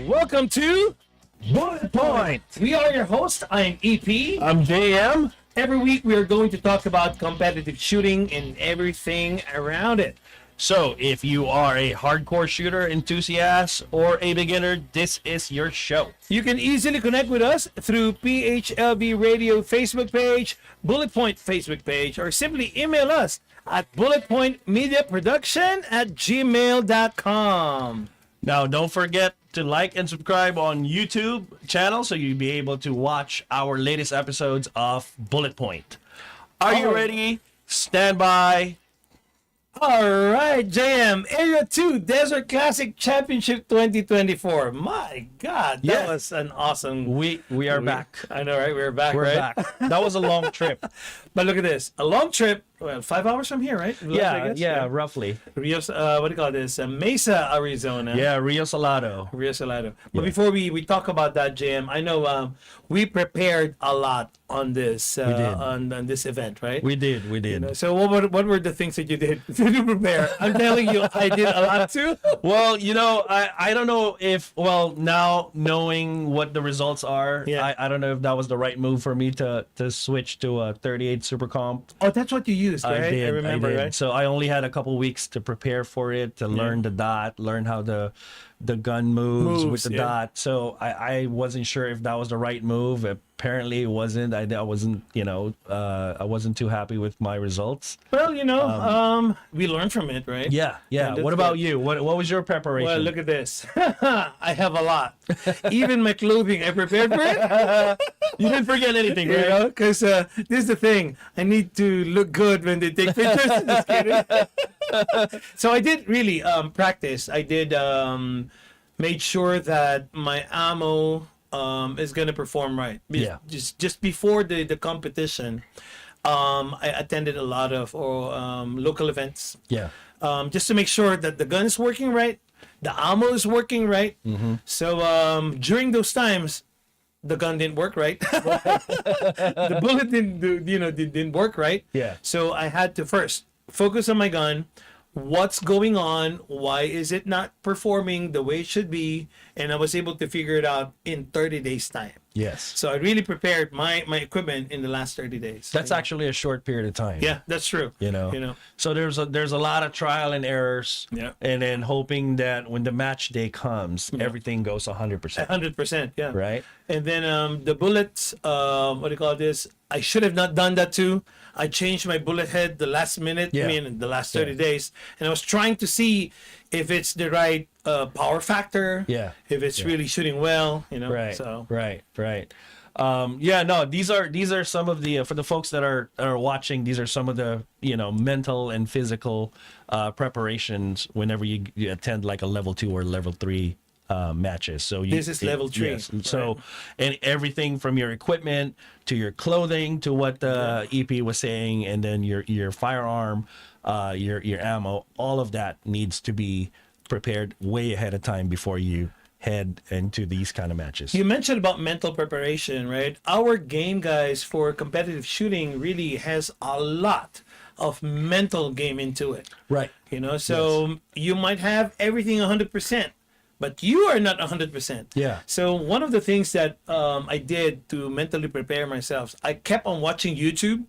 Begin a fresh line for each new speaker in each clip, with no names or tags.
Welcome to
Bullet Point.
We are your hosts. I'm EP.
I'm JM.
Every week we are going to talk about competitive shooting and everything around it.
So, if you are a hardcore shooter enthusiast or a beginner, this is your show.
You can easily connect with us through PHLV Radio Facebook page, Bullet Point Facebook page, or simply email us at bulletpointmediaproduction@gmail.com.
Now, don't forget to like and subscribe on YouTube channel so you'll be able to watch our latest episodes of Bullet Point. Are you ready? Stand by.
All right, JM, Area 2 Desert Classic Championship 2024. My God, that was an awesome...
We are back.
I know, right? We're back,
We're
right?
back. That was a long trip.
But look at this. A long trip. Well, 5 hours from here, right?
Yeah, roughly.
Rio, what do you call this? Mesa, Arizona.
Yeah, Rio Salado.
Rio Salado. But before we talk about that, JM, I know we prepared a lot on this on this event, right?
We did.
So what were the things that you did to prepare? I'm telling you, I did a lot too.
Well, I don't know if, now knowing what the results are, I don't know if that was the right move for me to switch to a 38 Super Comp.
Oh, that's what you used, right? I remember, right?
So I only had a couple weeks to prepare for it, to learn the dot, learn how the gun moves with the dot. So I wasn't sure if that was the right move. Apparently it wasn't. I wasn't, I wasn't too happy with my results.
Well, we learned from it, right?
Yeah. What about you? What was your preparation?
Well, look at this. I have a lot. Even my clothing, I prepared for it.
You didn't forget anything, right?
Because this is the thing. I need to look good when they take pictures. Just kidding. So I did really practice. I did made sure that my ammo is going to perform right. Just before the competition, I attended a lot of local events.
Yeah.
Just to make sure that the gun is working right, the ammo is working right.
Mm-hmm.
So during those times, the gun didn't work right. The bullet didn't work right.
Yeah.
So I had to first focus on my gun. What's going on? Why is it not performing the way it should be? And I was able to figure it out in 30 days time.
Yes.
So I really prepared my equipment in the last 30 days.
That's actually a short period of time.
Yeah, that's true.
So there's a lot of trial and errors.
Yeah.
And then hoping that when the match day comes, everything goes 100%.
100%, yeah.
Right.
And then the bullets, what do you call this? I should have not done that too. I changed my bullet head the last minute, in the last 30 days. And I was trying to see if it's the right power factor.
Yeah.
If it's really shooting well,
Right.
So.
Right. These are some of the for the folks that are watching. These are some of the mental and physical preparations whenever you attend like a level 2 or level 3 matches. So
this is level 3.
Yes. So and everything from your equipment to your clothing to what the EP was saying, and then your firearm, your ammo, all of that needs to be prepared way ahead of time before you head into these kind of matches.
You mentioned about mental preparation, right? Our game, guys, for competitive shooting really has a lot of mental game into it.
Right.
So you might have everything 100%, but you are not 100%.
Yeah.
So one of the things that I did to mentally prepare myself, I kept on watching YouTube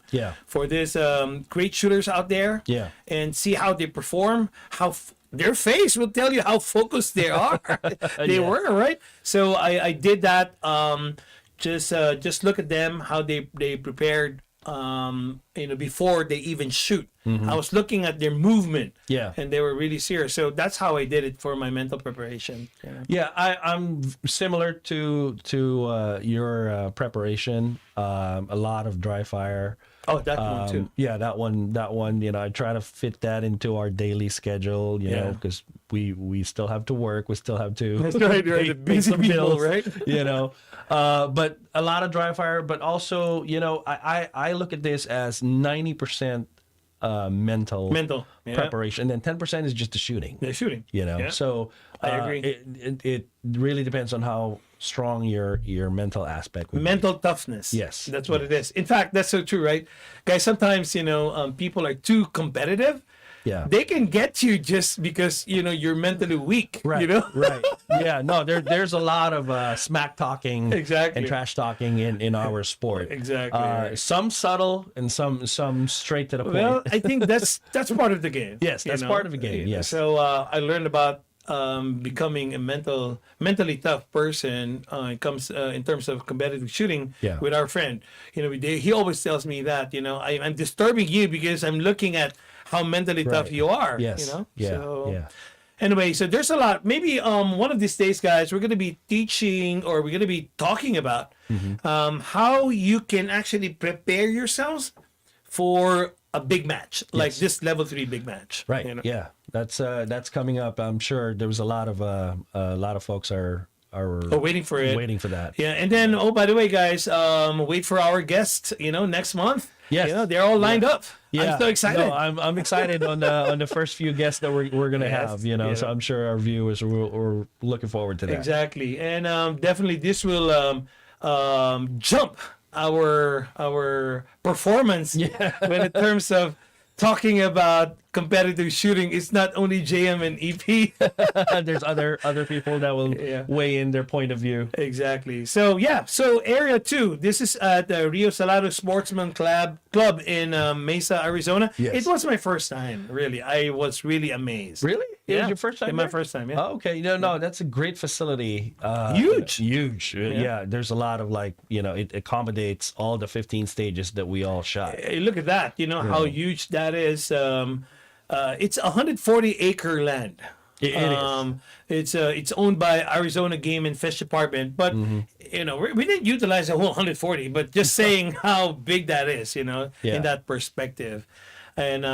for these great shooters out there and see how they perform, their face will tell you how focused they are. They were, right? So I did that. Just look at them, how they prepared before they even shoot. I was looking at their movement, and they were really serious. So that's how I did it for my mental preparation.
I'm similar to your preparation. A lot of dry fire.
Oh, that one too.
Yeah, that one. I try to fit that into our daily schedule. Because we still have to work. We still have to.
That's right. Pay busy
some
people,
bills,
right?
But a lot of dry fire. But also, I look at this as 90% mental preparation, and then 10% is just the shooting.
The shooting.
So
I agree.
It really depends on how strong your mental aspect would
mental toughness.
Yes,
that's what it is. In fact, that's so true, right, guys? Sometimes people are too competitive, they can get you just because you're mentally weak.
Right. Right. Yeah. No, there's a lot of smack talking
Exactly.
and trash talking in our sport.
Exactly.
Some subtle and some straight to the point.
Well, I think that's part of the game.
Yes, that's part of the game. Yes.
So I learned about becoming a mentally tough person. It comes in terms of competitive shooting with our friend. He always tells me that I'm disturbing you because I'm looking at how mentally tough you are.
Yes.
Anyway, so there's a lot. Maybe one of these days, guys, we're going to be teaching, or we're going to be talking about how you can actually prepare yourselves for a big match, like this level 3 big match.
Right. Yeah. That's coming up. I'm sure there was a lot of folks are
waiting for it.
Waiting for that.
Yeah. And then, by the way, guys, wait for our guests, next month.
Yes.
They're all lined up. Yeah. I'm so excited.
No, I'm excited on the first few guests that we're gonna have. So I'm sure our viewers we're looking forward to that.
Exactly, and definitely this will jump our performance when in terms of talking about competitive shooting. It's not only JM and EP.
There's other people that will weigh in their point of view.
Exactly. So Area 2. This is at the Rio Salado Sportsman Club in Mesa, Arizona.
Yes.
It was my first time. Really, I was really amazed.
Really? It was your first time?
My first time. Yeah.
Oh, okay. No, that's a great facility.
Huge.
Yeah. There's a lot of it accommodates all the 15 stages that we all shot.
Hey, look at that. How huge that is. It's 140-acre land.
It is.
It's owned by Arizona Game and Fish Department, but we didn't utilize the whole 140. But just saying how big that is, in that perspective. And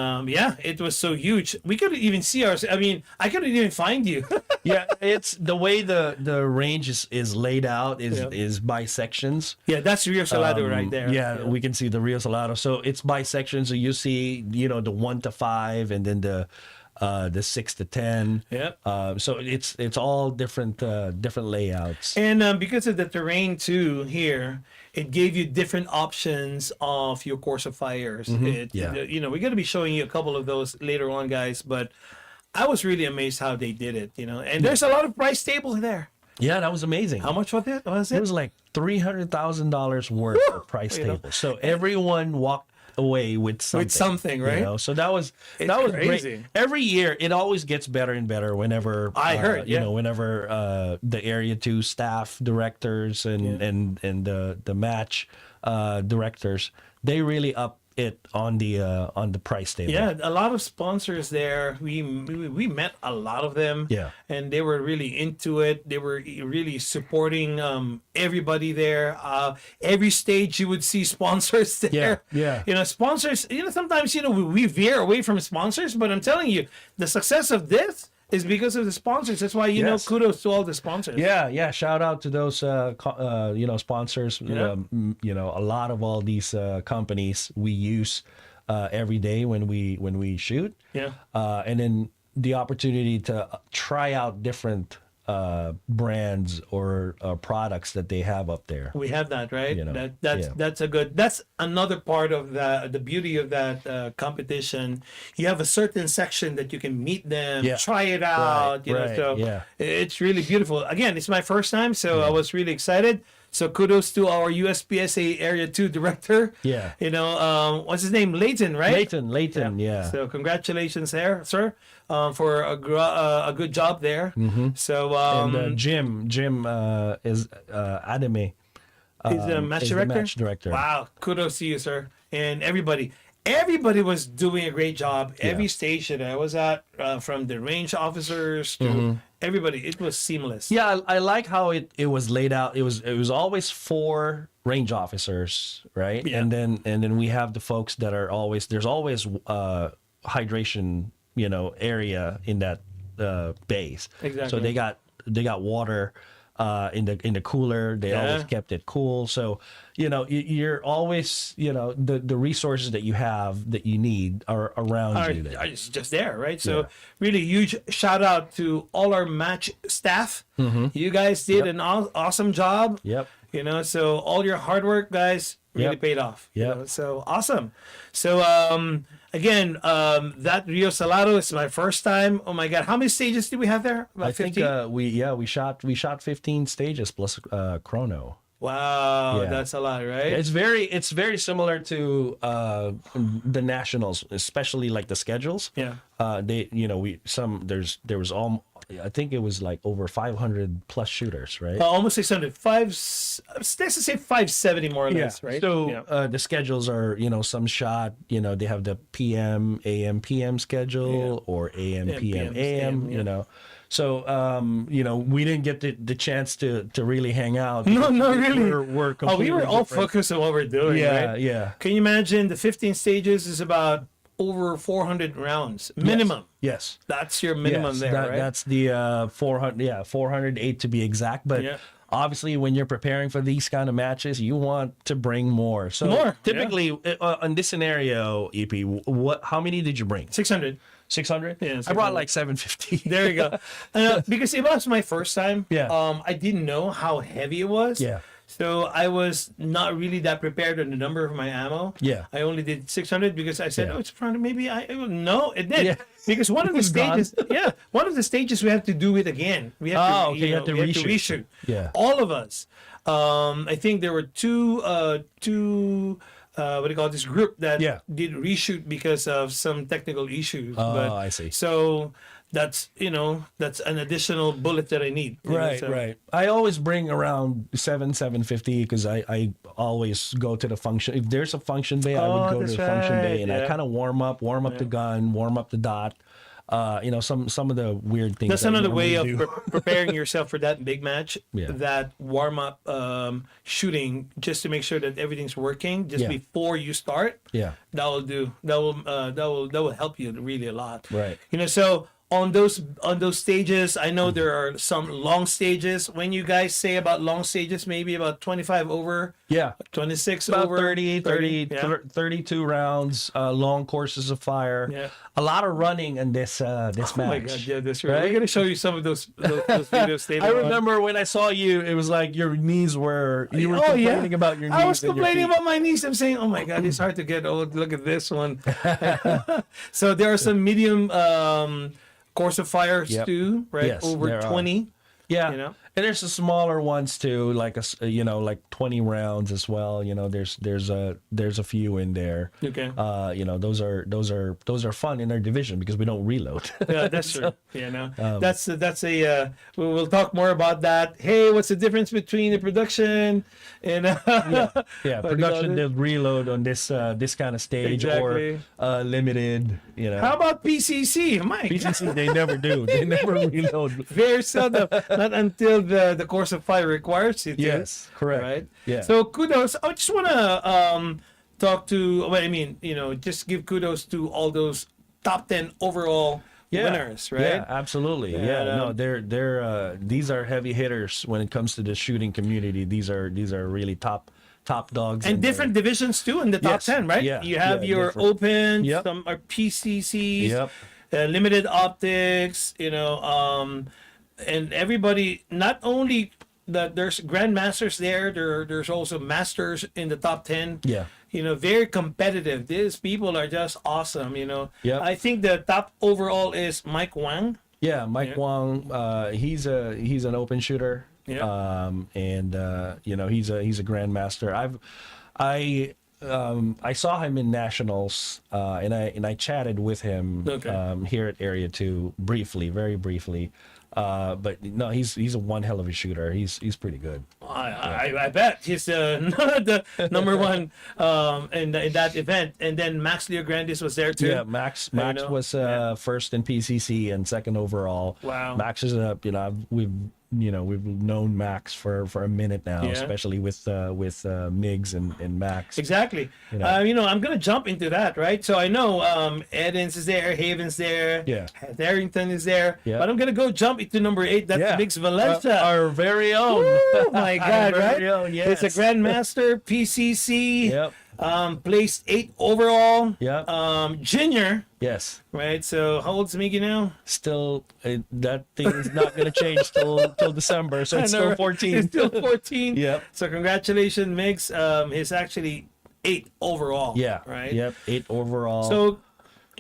it was so huge. We couldn't even see ourselves. I mean, I couldn't even find you.
Yeah, it's the way the range is laid out is by sections.
Yeah, that's Rio Salado right there.
Yeah, we can see the Rio Salado. So it's by sections. So you see, the 1 to 5, and then the 6 to 10.
Yeah.
So it's all different layouts.
And because of the terrain too here, it gave you different options of your course of fires. We're going to be showing you a couple of those later on, guys. But I was really amazed how they did it. And there's a lot of price table there.
Yeah, that was amazing.
How much was it?
It was like $300,000 worth of price table. So everyone walked away with something,
right?
So that was
crazy.
Great. Every year it always gets better and better whenever whenever the area 2 staff directors and the match directors, they really up it on the price table.
Yeah, a lot of sponsors there. We met a lot of them.
Yeah,
and they were really into it. They were really supporting everybody there. Every stage you would see sponsors there.
Yeah.
Sponsors. Sometimes we veer away from sponsors, but I'm telling you, the success of this is because of the sponsors. That's why kudos to all the sponsors.
Yeah. Shout out to those sponsors. A lot of all these companies we use every day when we shoot.
Yeah.
And then the opportunity to try out different brands or products that they have up there.
We have that, right? That's another part of the beauty of that competition. You have a certain section that you can meet them, try it out, it's really beautiful. Again, it's my first time, so I was really excited. So kudos to our USPSA Area 2 director.
Yeah.
What's his name? Leighton, right?
Leighton, yeah.
So congratulations there, sir, for a good job there.
Mm-hmm.
So
and Jim is Adame.
He's the match director? Wow. Kudos to you, sir. And everybody was doing a great job. Every station I was at, from the range officers to everybody, it was seamless.
Yeah, I like how it was laid out. It was always 4 range officers, right?
Yeah.
And then we have the folks that are always there's always hydration, area in that base.
Exactly.
So they got water in the cooler. They always kept it cool. So you're always the resources that you have that you need are around you.
It's just there, right? So really huge shout out to all our match staff. You guys did an awesome job.
Yep.
So all your hard work, guys, really paid off.
Yeah.
So awesome. So again, that Rio Salado is my first time. Oh my God, how many stages did we have there? About
I think
15?
we shot 15 stages plus chrono.
Wow,
Yeah.
that's a lot, right?
It's very similar to the nationals, especially like the schedules.
Yeah.
There was I think it was like over 500 plus shooters, right?
Almost 600. Let's just say 570 more or less, right?
So the schedules are, some shot, they have the PM, AM, PM schedule or AM, PM, AM, So, we didn't get the chance to really hang out.
No, not really.
We're
we were all
different.
focused on what we're doing, right?
Yeah.
Can you imagine the 15 stages is about over 400 rounds minimum?
Yes.
That's your minimum there, right?
That's the 408 to be exact. But obviously, when you're preparing for these kind of matches, you want to bring more. So typically, in this scenario, EP, how many did you bring?
600.
600?
Yeah,
I brought like 750.
There you go. Because it was my first time.
Yeah.
I didn't know how heavy it was.
Yeah.
So I was not really that prepared on the number of my ammo.
Yeah.
I only did 600 because I said,
Yeah.
oh, it's front. Maybe no, it did.
Yeah.
Because one of the stages, one of the stages we have to do it again. We have
you have to reshoot. Yeah.
All of us. I think there were two what do you call this group that did reshoot because of some technical issues.
Oh, I see.
So that's an additional bullet that I need.
Right. I always bring around 750 because I always go to the function. If there's a function bay, I would go to the function bay and I kind of warm up the gun, warm up the dot. Some of the weird things.
That's another way of preparing yourself for that big match.
Yeah.
That warm up shooting, just to make sure that everything's working just before you start.
Yeah,
that will do. That will help you really a lot.
Right.
So on those stages, I know there are some long stages. When you guys say about long stages, maybe about 25 over.
Yeah.
26
about
over.
32 rounds, long courses of fire.
Yeah.
A lot of running in this match.
Oh my God, yeah, that's right. We're going to show you some of those videos later
I
on.
remember when I saw you, it was like your knees were, you were complaining about your knees.
I was complaining about my knees. I'm saying, oh my God, it's hard to get old. Look at this one. So there are some medium course of fires too, right?
Yes,
over 20.
Yeah. And there's the smaller ones too, like like 20 rounds as well. There's a few in there.
Okay.
Those are fun in our division because we don't reload.
Yeah, that's true. That's we'll talk more about that. Hey, what's the difference between the production and
production and reload on this kind of stage or limited.
How about PCC, Mike?
PCC they never do. They never reload.
Very seldom. Not until the course of fire requires it.
Yes, correct.
Right.
Yeah.
So kudos. I just want to talk to. Well, I mean, just give kudos to all those top 10 overall winners, right?
Yeah, absolutely. They're these are heavy hitters when it comes to the shooting community. These are really top dogs
and different divisions too in the top 10, right?
Yeah,
you have your open,
Yep.
some are PCCs,
Yep.
Limited optics, and everybody. Not only that, there's grandmasters there's also masters in the top 10.
Yeah.
Very competitive. These people are just awesome.
Yep.
I think the top overall is Mike Wang.
Yeah, Mike Wang. He's an open shooter.
Yeah.
And he's a grandmaster. I saw him in nationals, and I chatted with him here at Area 2 very briefly. But no, he's a one hell of a shooter. He's pretty good.
I bet he's the number one in that event. And then Max Leograndis was there too.
Yeah, Max was first in PCC and second overall.
Wow.
Max is we've known Max for a minute now, especially with Miggs and Max.
Exactly. I'm gonna jump into that, right? So I know Edens is there, Haven's there, Harrington is there, but I'm gonna go jump into number 8. That's Miggs Valencia,
our very own.
Oh my God, right?
Own, yes.
It's a Grandmaster PCC.
Yep.
Placed 8 overall.
Yeah.
Junior.
Yes.
Right. So how old's Miggy now?
Still, that thing is not going to change till December. So it's still 14.
It's still 14.
Yep.
So congratulations, Migs. He's actually 8 overall.
Yeah.
Right.
Yep. 8 overall.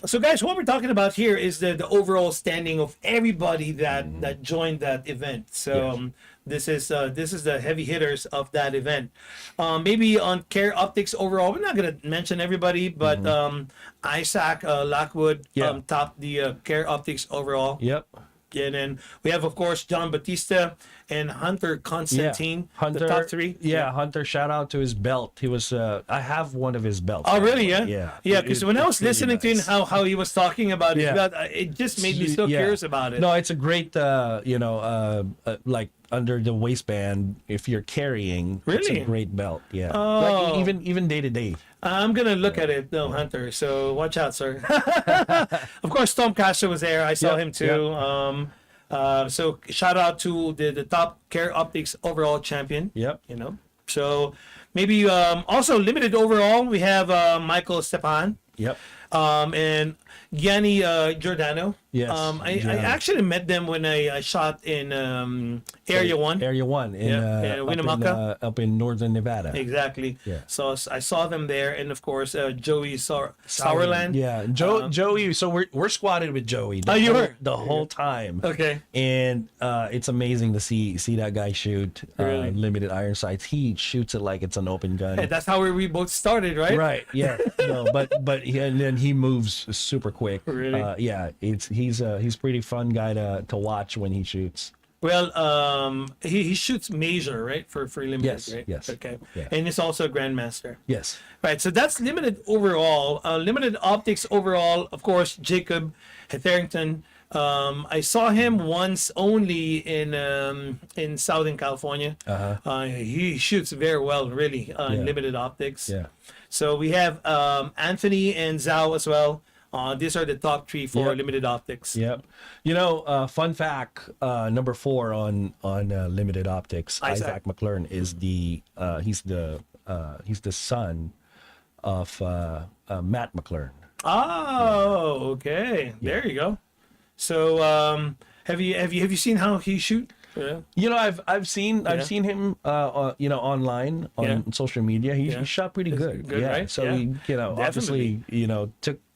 So guys, what we're talking about here is the overall standing of everybody that joined that event. So this is the heavy hitters of that event. Maybe on Care Optics overall, we're not gonna mention everybody, but Isaac Lockwood topped the Care Optics overall.
Yep.
And then we have, of course, John Batista and Hunter Constantine,
Hunter,
the top 3.
Yeah, Hunter, shout out to his belt. He was, I have one of his belts.
Oh, really? Yeah?
Yeah.
Yeah, because when I was listening to him, how he was talking about his belt, it just made me so curious about it.
No, it's a great, like under the waistband, if you're carrying, it's a great belt. Yeah.
Oh.
Like even day to day.
I'm going to look at it, though, Hunter. So watch out, sir. Of course, Tom Castro was there. I saw him, too. So shout out to the top Care Optics overall champion.
Yep.
So maybe also limited overall, we have Michael Stepan.
Yep.
And Gianni Giordano.
Yes.
I actually met them when I shot in Area 1.
Area 1 in
Winnemucca.
up in northern Nevada.
Exactly.
Yeah.
So I saw them there, and of course Joey Sauerland.
Yeah, Joey. So we're squatted with Joey. The whole time.
Okay.
And it's amazing to see that guy shoot
Really?
limited iron sights. He shoots it like it's an open gun.
And that's how we both started, right?
Right. Yeah. No, but and then he moves super quick.
Really?
Yeah. He's pretty fun guy to watch when he shoots.
Well, he shoots major, right? For limited,
Yes,
right?
yes.
Okay.
Yeah.
And he's also a grandmaster.
Yes.
Right. So that's limited overall. Limited optics overall. Of course, Jacob Hetherington. I saw him once only in Southern California. He shoots very well, really, in limited optics.
Yeah.
So we have Anthony and Zhao as well. These are the top 3 for limited optics.
Yep. Fun fact, number 4 on limited optics, Isaac McLaren is he's the son of Matt McLaren.
Oh, okay. Yeah. There you go. So have you seen how he shoot? Yeah.
I've seen him online on social media. He shot pretty good.
Good, right?
So he obviously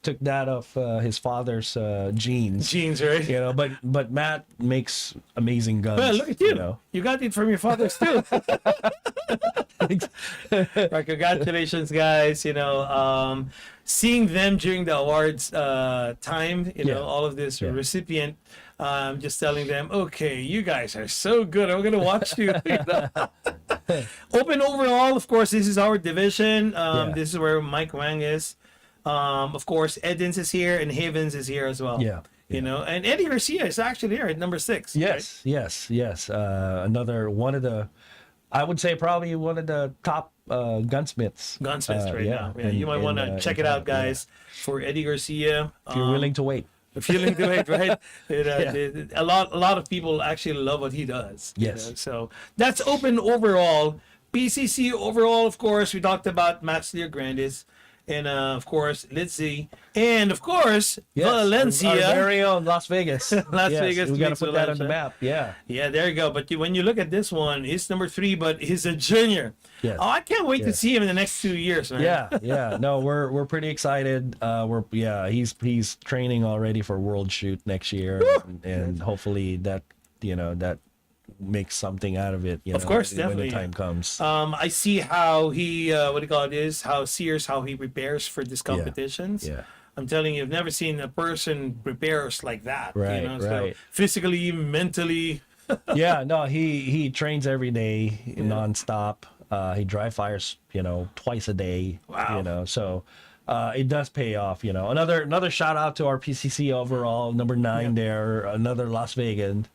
took that off his father's genes.
Genes, right?
But Matt makes amazing guns.
Well, look at you. You got it from your father's too. Right, congratulations, guys. Seeing them during the awards time, all of this recipient. Just telling them, okay, you guys are so good. I'm gonna watch you. Open overall, of course, this is our division. This is where Mike Wang is. Of course, Edens is here and Havens is here as well.
Yeah.
And Eddie Garcia is actually here at number 6.
Yes, right? yes. Another one of the, I would say probably one of the top gunsmiths
right now. Yeah, you might want to check it out, guys. For Eddie Garcia,
if you're willing to wait.
Feeling to it, right? A lot of people actually love what he does.
Yes.
So that's open overall. PCC overall, of course, we talked about Max Leograndis. And of course, Litzy, and of course, Valencia.
Our very own Las Vegas.
Vegas.
We got to put that on the map. Yeah.
Yeah, there you go. But when you look at this one, he's number 3, but he's a junior.
Yes.
Oh, I can't wait to see him in the next 2 years, man.
Yeah. No, we're pretty excited. He's training already for World Shoot next year, and hopefully that makes something out of it.
Of course,
when
definitely.
the time comes.
I see how he how he prepares for these competitions.
Yeah.
I'm telling you, I've never seen a person prepares like that.
Right.
So physically, mentally.
Yeah. No, he trains every day nonstop. He dry fires, twice a day.
Wow.
So it does pay off. Another shout out to our PCC overall number 9 there. Another Las Vegas.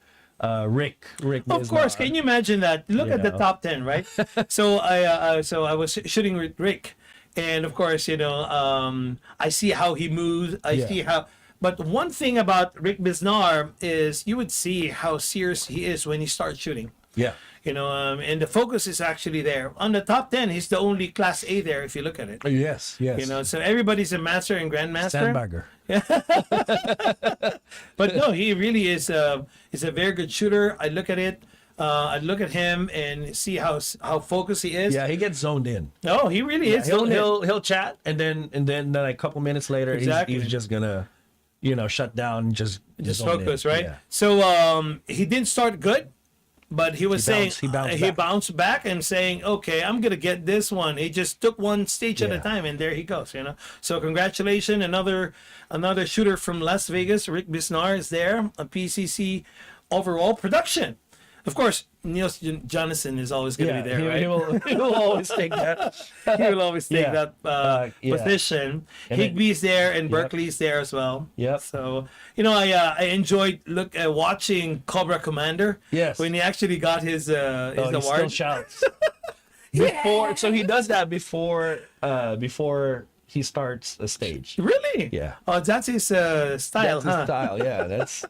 Rick.
Of course, can you imagine that? Look at the top 10, right? So I was shooting with Rick, and of course, I see how he moves. I see how. But one thing about Rick Biznar is you would see how serious he is when he starts shooting.
Yeah.
and the focus is actually there. On the top 10, he's the only Class A there if you look at it.
Yes.
So everybody's a master and grandmaster.
Sandbagger.
But no, he really is a very good shooter. I look at it. I look at him and see how focused he is.
Yeah, he gets zoned in.
Oh, he really is.
He'll chat, and then a couple minutes later,
Exactly.
he's just gonna, shut down and just
focus,
in.
right?
Yeah.
So he didn't start good, but he was saying
he
bounced back and saying, okay, I'm gonna get this one. He just took one stage at a time, and there he goes. So congratulations, another shooter from Las Vegas. Rick Bisnar is there, a PCC overall production. Of course, Neil Jonathan is always going to be there, right?
He will always take that.
He will always take that position. Higbee's there, and Berkeley's there as well.
Yep.
So, I enjoyed watching Cobra Commander.
Yes.
When he actually got his award.
He still shouts. So he does that before he starts a stage.
Really?
Yeah.
Oh, that's his style,
That's his style. Yeah, that's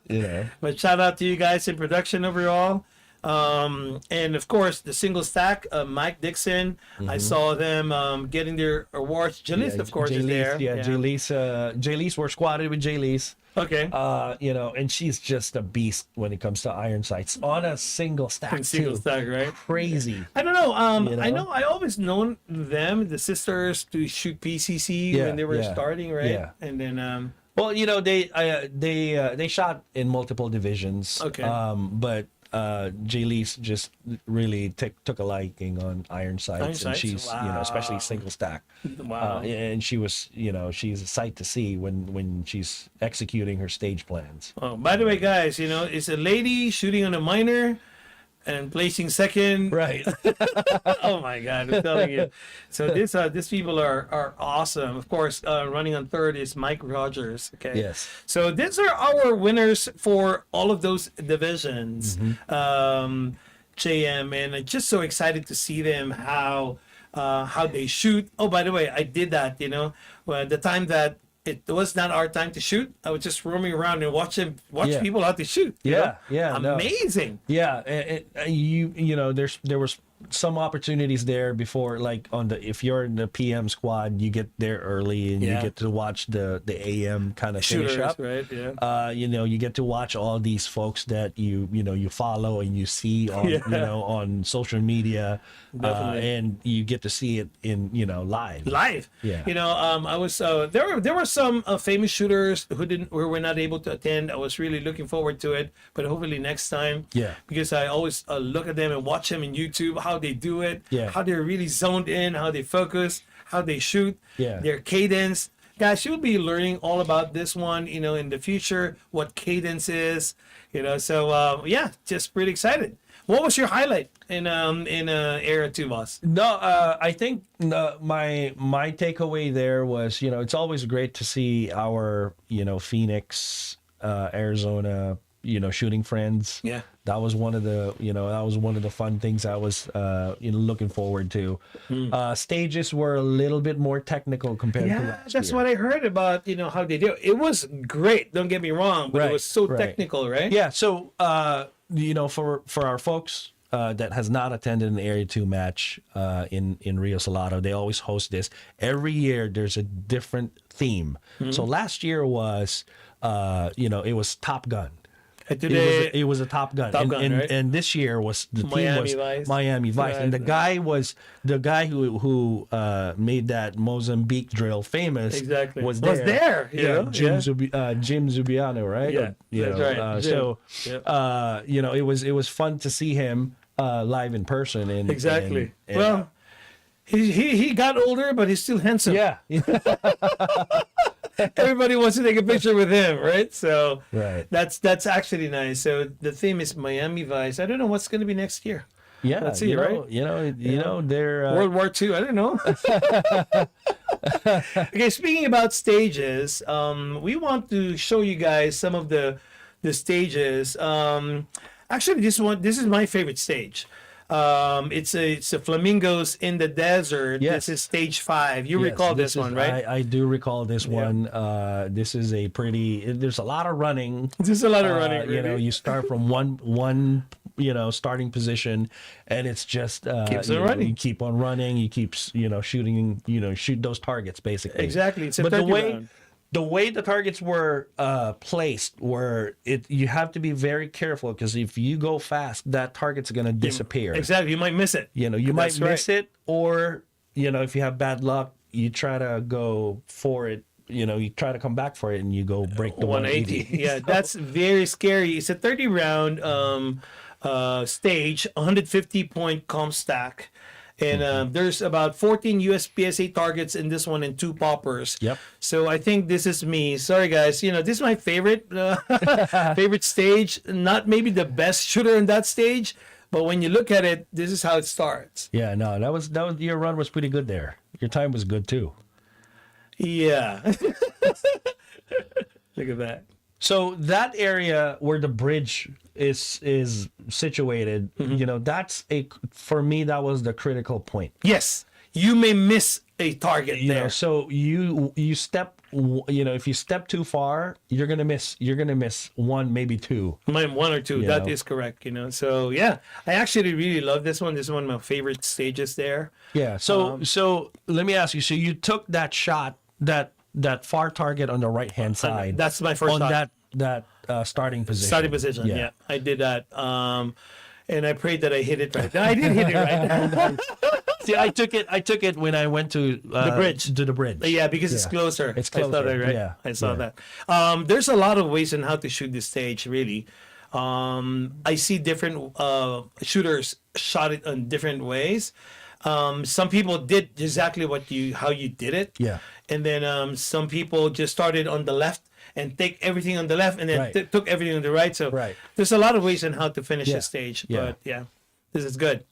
But shout out to you guys in production overall. And of course the single stack, Mike Dixon. I saw them getting their awards. Jalise, of course, is there.
Jalise, we're squatted with Jalise.
Okay.
And she's just a beast when it comes to iron sights on a single stack.
Single stack, right?
Crazy.
I don't know. I know I always known them, the sisters, to shoot PCC when they were starting, right? Yeah. And then
well, they shot in multiple divisions.
Okay.
But Jalise just really took a liking on iron sights, and she's especially single stack.
Wow.
And she was she's a sight to see when she's executing her stage plans.
Oh, by the way, guys, it's a lady shooting on a minor and placing second.
Right.
Oh my God, I'm telling you. So these people are awesome. Of course, running on third is Mike Rogers. Okay.
Yes.
So these are our winners for all of those divisions. JM, and I'm just so excited to see them how they shoot. Oh, by the way, I did that. The time that it was not our time to shoot, I was just roaming around and watch people how to shoot. Amazing.
No. Yeah, there was some opportunities there before, like if you're in the PM squad, you get there early and you get to watch the AM kind of finish up,
right? Yeah.
You get to watch all these folks that you follow and you see on on social media, and you get to see it in live. Yeah.
I was there were some famous shooters who were not able to attend. I was really looking forward to it, but hopefully next time.
Yeah.
Because I always look at them and watch them in YouTube, how they do it,
Yeah.
how they're really zoned in, how they focus, how they shoot,
Yeah.
their cadence. Guys, you'll be learning all about this one, in the future, what cadence is, So just pretty excited. What was your highlight in Era 2, boss?
No, I think my takeaway there was, it's always great to see our, Phoenix, Arizona, shooting friends.
Yeah.
That was one of the fun things I was looking forward to. Stages were a little bit more technical compared to last
that's
year.
what I heard about, how they do. It was great, don't get me wrong, but it was so technical, right?
Yeah, so for our folks that has not attended an Area 2 match in Rio Salado, they always host this. Every year there's a different theme. So last year was it was Top Gun. It was a Top Gun.
Right?
And this year was the
Miami
theme was
Vice.
Miami Vice. And the guy who made that Mozambique drill famous.
Exactly.
Was there. Jim Zubiano, right?
Yeah, that's right.
It was fun to see him live in person. And
exactly.
And,
well, he got older, but he's still handsome.
Yeah.
Everybody wants to take a picture with him, right? So that's actually nice. So the theme is Miami Vice. I don't know what's going to be next year.
Yeah,
let's see, right?
They're
World War II. I don't know. Okay, speaking about stages, we want to show you guys some of the stages. Actually, this is my favorite stage. It's a flamingos in the desert.
Yes.
This is stage 5. You recall this one, right?
I do recall this one. This is there's a lot of running.
There's a lot of running.
You start from one starting position, and it's just
Keeps on running.
you keep on running, you keep shooting, shoot those targets basically.
Exactly. It's a
but
30 round.
the way the targets were placed you have to be very careful, because if you go fast, that target's going to disappear.
Exactly. You might miss it.
You might miss it, or if you have bad luck, you try to go for it. You try to come back for it, and you go break the 180.
Yeah, that's very scary. It's a 30 round stage, 150 point comp stack. And there's about 14 USPSA targets in this one and 2 poppers.
Yep.
So I think this is me. Sorry, guys. This is my favorite favorite stage. Not maybe the best shooter in that stage, but when you look at it, this is how it starts.
Yeah, no, that was your run was pretty good there. Your time was good too.
Yeah. Look at that.
So that area where the bridge is situated, that's for me, that was the critical point.
Yes, you may miss a target there.
So you step, if you step too far, you're gonna miss one, maybe two.
One or two. That is correct. So yeah, I actually really love this one. This is one of my favorite stages there.
Yeah. So let me ask you. So you took that shot, that far target on the right hand side.
That's my first shot.
On that starting position.
Starting position. Yeah. I did that. And I prayed that I hit it right. I did hit it right.
See, I took it when I went to
the bridge.
To the bridge.
Yeah, because it's closer.
It's closer.
I saw that, right?
Yeah.
I saw that. There's a lot of ways on how to shoot this stage, really. I see different shooters shot it in different ways. Some people did exactly how you did it.
Yeah.
And then some people just started on the left and take everything on the left, and then took everything on the right. So there's a lot of ways on how to finish a stage. But yeah, this is good.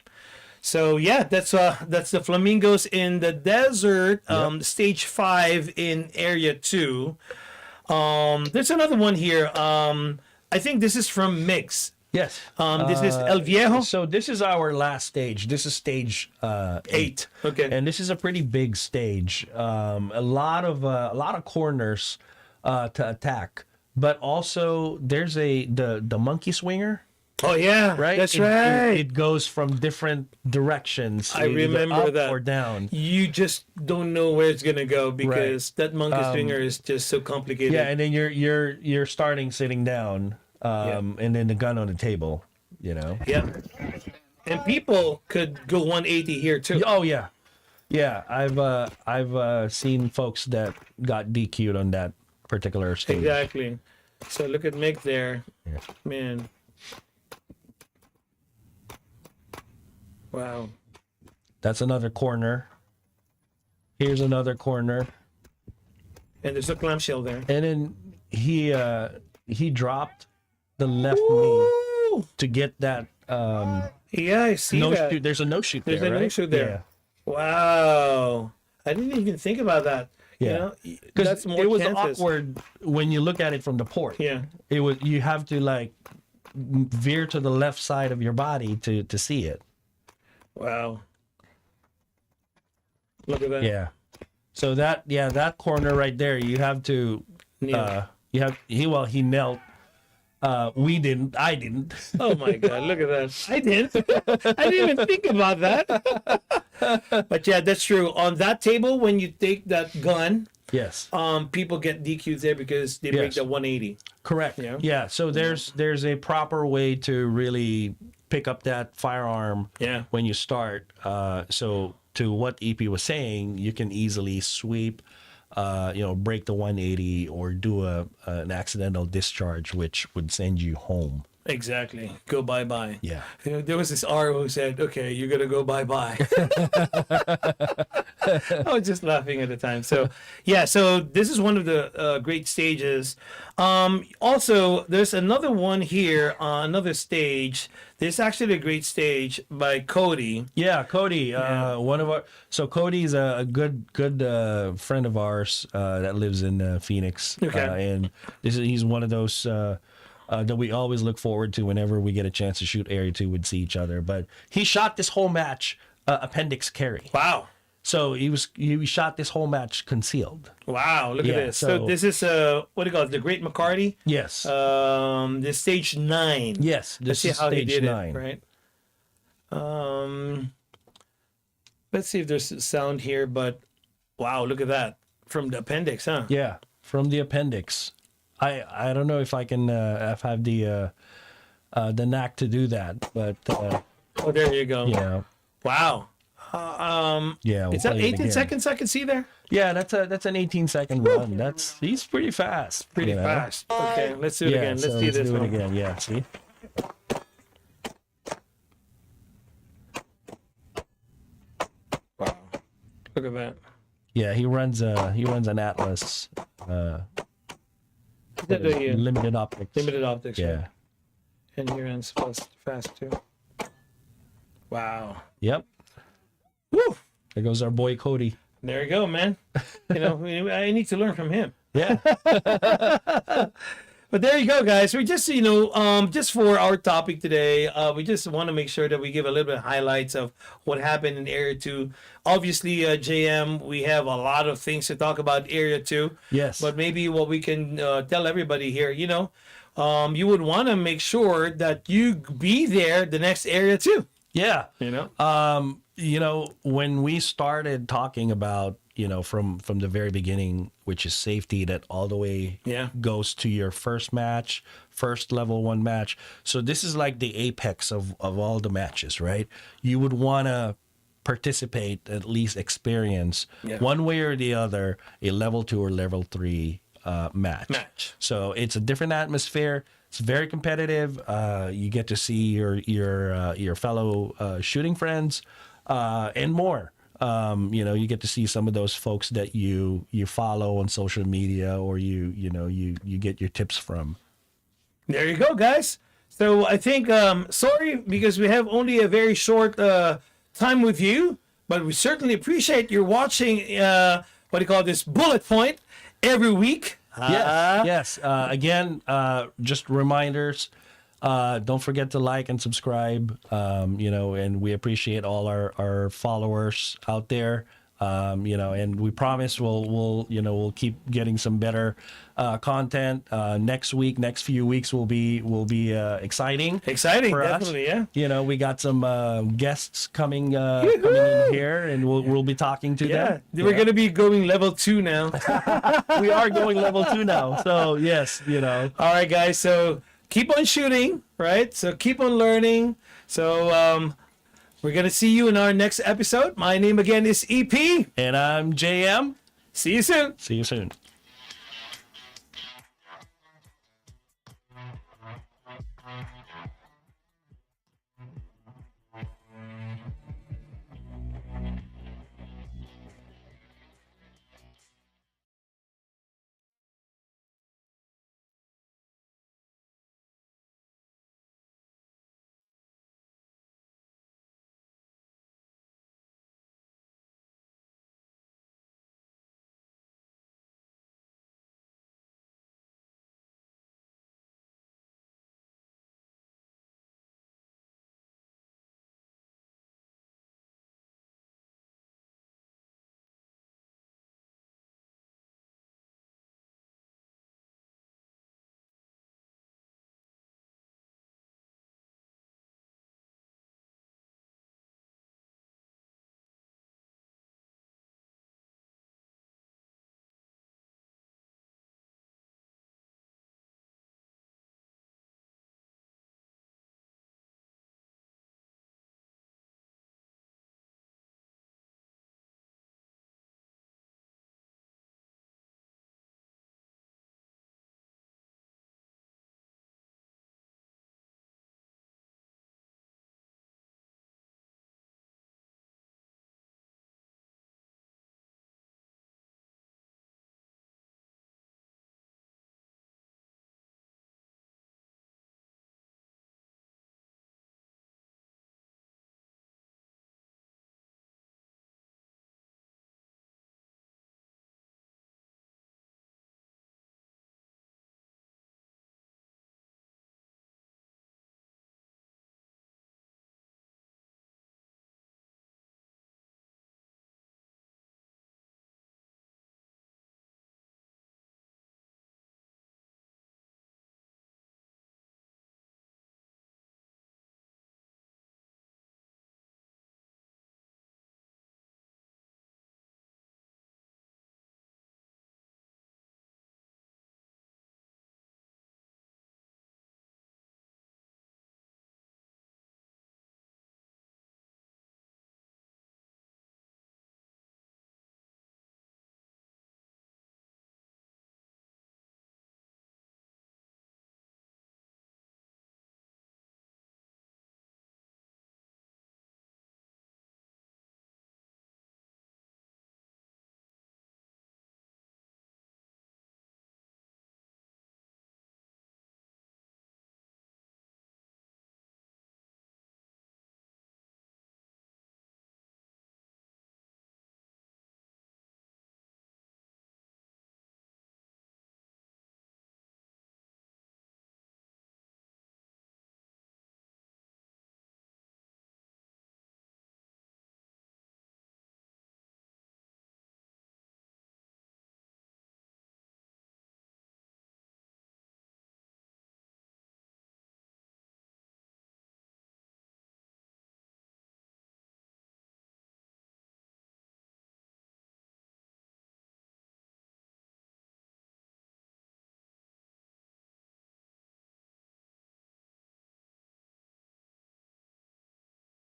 So yeah, that's the Flamingos in the Desert, stage 5 in area 2. There's another one here. I think this is from Mix.
Yes.
This is El Viejo.
So this is our last stage. This is stage 8.
Okay.
And this is a pretty big stage. A lot of corners to attack, but also there's the monkey swinger.
Oh yeah,
right.
That's right.
It goes from different directions.
I remember
up
that.
Or down.
You just don't know where it's gonna go because that monkey swinger is just so complicated.
Yeah, and then you're starting sitting down, and then the gun on the table.
Yeah. And people could go 180 here too.
Oh yeah, yeah. I've seen folks that got DQ'd on that particular stage.
Exactly. So look at Mick there.
Yeah.
Man. Wow.
That's another corner. Here's another corner.
And there's a clamshell there.
And then he dropped the left knee to get that.
Yeah, I see that.
Shoot. There's a no shoot there.
There's a no shoot there. Yeah. Wow. I didn't even think about that.
Yeah,
because
it was awkward when you look at it from the port.
Yeah,
you have to like veer to the left side of your body to see it.
Wow, look at that.
Yeah, so that corner right there, you have to he knelt. We didn't. I didn't.
Oh my God! Look at that. I didn't. I didn't even think about that. But yeah, that's true. On that table, when you take that gun,
yes,
people get DQs there because they break the 180.
Correct. Yeah. So there's a proper way to really pick up that firearm.
Yeah.
When you start. So to what EP was saying, you can easily sweep. Break the 180 or do an accidental discharge, which would send you home.
Exactly. Go bye-bye.
Yeah.
There was this R who said, okay, you're going to go bye-bye. I was just laughing at the time. So, yeah, so this is one of the great stages. Also, there's another one here, another stage. There's actually a great stage by Cody.
Yeah, Cody. Cody's a good friend of ours that lives in Phoenix.
Okay.
And he's one of those that we always look forward to whenever we get a chance to shoot Area 2 and see each other. But he shot this whole match appendix carry.
Wow.
So he shot this whole match concealed.
Wow, look at this. So this is what do you call it? The Great McCarty.
Yes.
The stage 9.
Yes.
Let's see how he did 9. It, right? Let's see if there's sound here, but wow, look at that. From the appendix, huh?
Yeah, from the appendix. I don't know if I can have the knack to do that, but
oh, there you go.
Yeah.
Wow.
Yeah.
Is that 18 seconds I can see there?
Yeah, that's an 18-second run. He's pretty fast.
Pretty fast. Okay, let's do it again. Let's see this one.
Again. Yeah, see?
Wow. Look at that.
Yeah, he runs an Atlas. Limited optics.
Limited optics.
Yeah.
Right? And he runs fast too. Wow.
Yep.
Woo!
There goes our boy Cody.
There you go, man. You know, I need to learn from him.
Yeah.
But there you go, guys. We just, just for our topic today, we just want to make sure that we give a little bit of highlights of what happened in Area 2. Obviously, JM, we have a lot of things to talk about Area 2.
Yes.
But maybe what we can tell everybody here, you would want to make sure that you be there the next Area 2.
Yeah. When we started talking about, from the very beginning, which is safety, that all the way goes to your first level 1 match. So this is like the apex of all the matches, right? You would want to participate, at least experience one way or the other, a level 2 or level 3 match. So it's a different atmosphere. It's very competitive. You get to see your fellow shooting friends and more. You get to see some of those folks that you follow on social media, or you get your tips from.
There you go, guys. So I think sorry because we have only a very short time with you, but we certainly appreciate your watching. What do you call this? Bullet Point every week.
Yes. Again, just reminders. Don't forget to like and subscribe. And we appreciate all our followers out there. And we promise we'll keep getting some better content. Next few weeks will be exciting.
Exciting,
for
definitely,
us. Yeah. We got some guests coming in here, and we'll be talking to them.
We're gonna be going level 2 now.
We are going level 2 now. So yes,
All right, guys. So keep on shooting, right? So keep on learning. So we're going to see you in our next episode. My name again is EP.
And I'm JM.
See you soon.
See you soon.